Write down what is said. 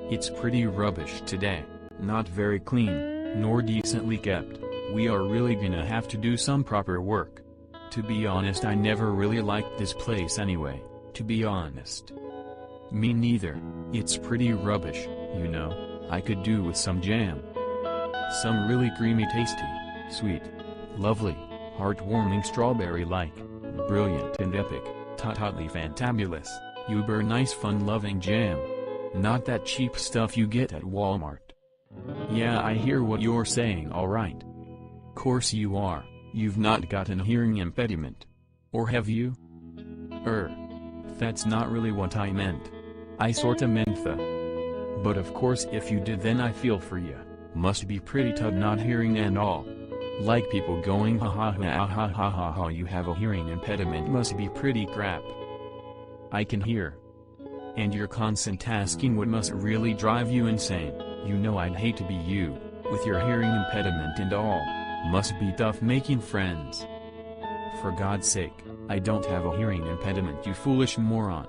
It's pretty rubbish today, not very clean, nor decently kept. We are really gonna have to do some proper work. To be honest, I never really liked this place anyway, to be honest. Me neither. It's pretty rubbish, you know. I could do with some jam. Some really creamy, tasty, sweet, lovely, heartwarming strawberry-like, brilliant and epic, totally fantabulous, uber nice fun-loving jam. Not that cheap stuff you get at Walmart. Yeah, I hear what you're saying, alright. Course you are. You've not got an hearing impediment. Or have you? That's not really what I meant. I sorta meant the. But of course if you did, then I feel for ya. Must be pretty tough not hearing and all. Like people going ha ha ha ha ha ha ha, you have a hearing impediment, must be pretty crap. I can hear. And your constant tasking would must really drive you insane. You know I'd hate to be you, with your hearing impediment and all. Must be tough making friends. For God's sake, I don't have a hearing impediment, you foolish moron.